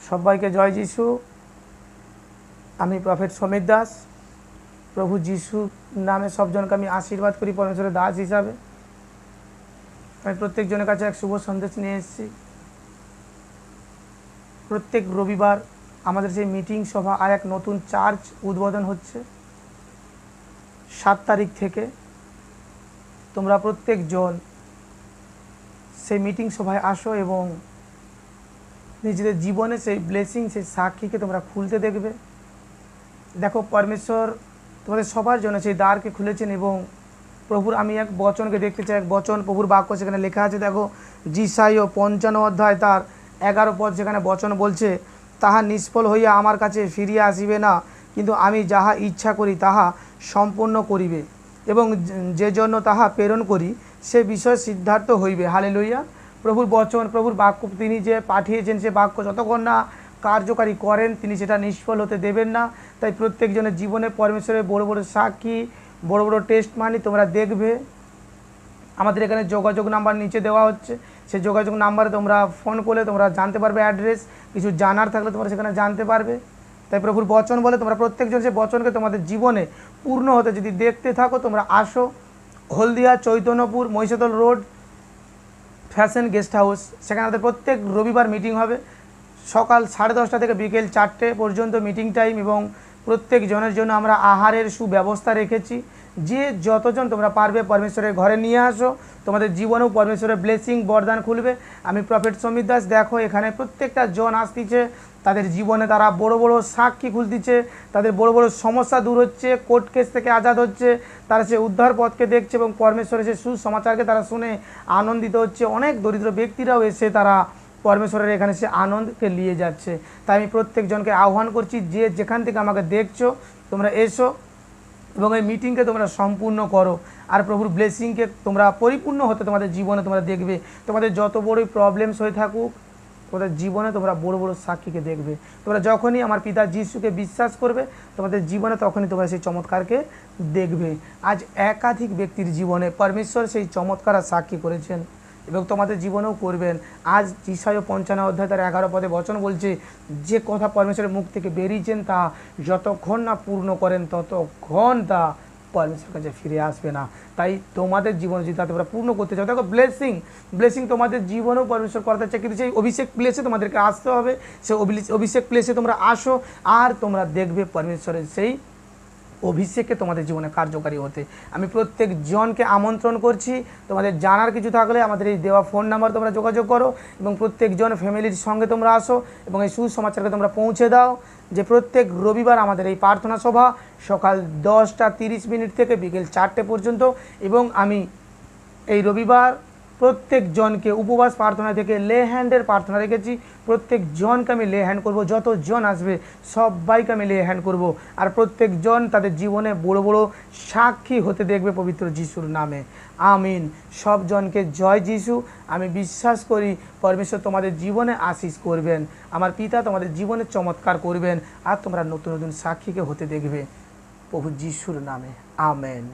সবাইকে জয় যিশু। আমি প্রফেট সমীর দাস। প্রভু যিশুর নামে সবজনকে আমি আশীর্বাদ করি পরমেশ্বরের দাস হিসাবে। আমি প্রত্যেকজনের কাছে এক শুভ সন্দেশ নিয়ে এসেছি। প্রত্যেক রবিবার আমাদের সেই মিটিং সভা আর এক নতুন চার্চ উদ্বোধন হচ্ছে 7 তারিখ থেকে। তোমরা প্রত্যেকজন সেই মিটিং সভায় আসো এবং নিজেদের জীবনে সেই ব্লেসিং, সেই সাক্ষীকে তোমরা খুলতে দেখবে। দেখো, পরমেশ্বর তোমাদের সবার জন্য সেই দ্বারকে খুলেছেন এবং প্রভুর আমি এক বচনকে দেখতে চাই। এক বচন, প্রভুর বাক্য সেখানে লেখা আছে। দেখো, যিশাইয়া 55 অধ্যায় তার 11 পদ সেখানে বচন বলছে, তাহা নিষ্ফল হইয়া আমার কাছে ফিরিয়া আসিবে না, কিন্তু আমি যাহা ইচ্ছা করি তাহা সম্পূর্ণ করিবে, এবং যে জন্য তাহা প্রেরণ করি সে বিষয় সিদ্ধার্থ হইবে। হালেলুয়া। প্রভুর বচন, প্রভুর বাক্য, তিনি যে পাঠিয়েছেন সে বাক্য যতক্ষণ না কার্যকারী করেন তিনি সেটা নিষ্ফল হতে দেবেন না। তাই প্রত্যেকজনের জীবনে পরমেশ্বরের বড় বড় সাক্ষী, বড় বড় টেস্ট মানি তোমরা দেখবে। আমাদের এখানে যোগাযোগ নাম্বার নিচে দেওয়া হচ্ছে, সেই যোগাযোগ নাম্বারে তোমরা ফোন করলে তোমরা জানতে পারবে অ্যাড্রেস। কিছু জানার থাকলে তোমরা সেখানে জানতে পারবে। তাই প্রভুর বচন বলে তোমরা প্রত্যেকজন সেই বচনকে তোমাদের জীবনে পূর্ণ হতে যদি দেখতে থাকো, তোমরা আসো। Haldia Chaitanyapur Mahishadal road fashion guest house, সেখানে আমাদের প্রত্যেক রবিবার মিটিং হবে। সকাল 10:30 থেকে বিকেল 4টে পর্যন্ত মিটিং টাইম, এবং প্রত্যেক জনের জন্য আমরা আহারের সুব্যবস্থা রেখেছি। যে যতজন তোমরা পারবে পরমেশ্বরের ঘরে নিয়ে আসো, তোমাদের জীবনেও পরমেশ্বরের ব্লেসিং বরদান খুলবে। আমি প্রফেট সমীর দাস। দেখো, এখানে প্রত্যেকটা জন আসতিছে, তাদের জীবনে তারা বড় বড় সাক্ষী খুলতিছে, তাদের বড় বড় সমস্যা দূর হচ্ছে, কোর্ট কেস থেকে আজাদ হচ্ছে, তারা সে উদ্ধার পথকে দেখছে এবং পরমেশ্বরের সে সুসমাচারকে তারা শুনে আনন্দিত হচ্ছে। অনেক দরিদ্র ব্যক্তিরাও এসে তারা পরমেশ্বরের এখানে সে আনন্দকে নিয়ে যাচ্ছে। তাই আমি প্রত্যেকজনকে আহ্বান করছি, যে যেখান থেকে আমাকে দেখছো তোমরা এসো এবং এই মিটিংকে তোমরা সম্পূর্ণ করো। আর প্রভুর ব্লেসিংকে তোমরা পরিপূর্ণ হতে তোমাদের জীবনে তোমরা দেখবে। তোমাদের যত বড়ই প্রবলেমস হয়ে থাকুক, তোমাদের জীবনে তোমরা বড় বড় সাক্ষীকে দেখবে। তোমরা যখনই আমার পিতা যিশুকে বিশ্বাস করবে, তোমাদের জীবনে তখনই তোমরা সেই চমৎকারকে দেখবে। আজ একাধিক ব্যক্তির জীবনে পরমেশ্বর সেই চমৎকার সাক্ষী করেছেন এবং তোমাদের জীবনেও করবেন। আজ যিশাইয়া 55 অধ্যায় তার 11 পদে বচন বলছে, যে কথা পরমেশ্বরের মুখ থেকে বেরিয়েছেন তা যতক্ষণ না পূর্ণ করেন ততক্ষণ তা পরমেশ্বরের কাছে ফিরে আসবে না। তাই তোমাদের জীবনে যদি তা তোমরা পূর্ণ করতে চাও, দেখো ব্লেসিং তোমাদের জীবনেও পরমেশ্বর করতে চাই, কিন্তু সেই অভিষেক প্লেসে তোমাদেরকে আসতে হবে। সেই অভিষেক প্লেসে তোমরা আসো আর তোমরা দেখবে পরমেশ্বরের সেই অভিষেকে তোমাদের জীবনে কার্যকারী হতে। আমি প্রত্যেক জনকে আমন্ত্রণ করছি, তোমাদের জানার কিছু থাকলে আমাদের এই দেওয়া ফোন নাম্বার তোমরা যোগাযোগ করো এবং প্রত্যেকজন ফ্যামিলির সঙ্গে তোমরা আসো এবং এই সুসমাচারকে তোমরা পৌঁছে দাও যে প্রত্যেক রবিবার আমাদের এই প্রার্থনা সভা সকাল 10:30 থেকে বিকেল 4টে পর্যন্ত। এবং আমি এই রবিবার প্রত্যেক জনকে উপবাস প্রার্থনা থেকে লে হ্যান্ডের প্রার্থনা রেখেছি। প্রত্যেক জনকে আমি লে হ্যান্ড করবো, যতজন আসবে সবাইকে আমি লে হ্যান্ড করবো। আর প্রত্যেকজন তাদের জীবনে বড় বড় সাক্ষী হতে দেখবে পবিত্র যিশুর নামে। আমিন। সব জনকে জয় যিশু। আমি বিশ্বাস করি পরমেশ্বর তোমাদের জীবনে আশীষ করবেন, আমার পিতা তোমাদের জীবনে চমৎকার করবেন আর তোমরা নতুন নতুন সাক্ষীকে হতে দেখবে প্রভু যিশুর নামে। আমেন।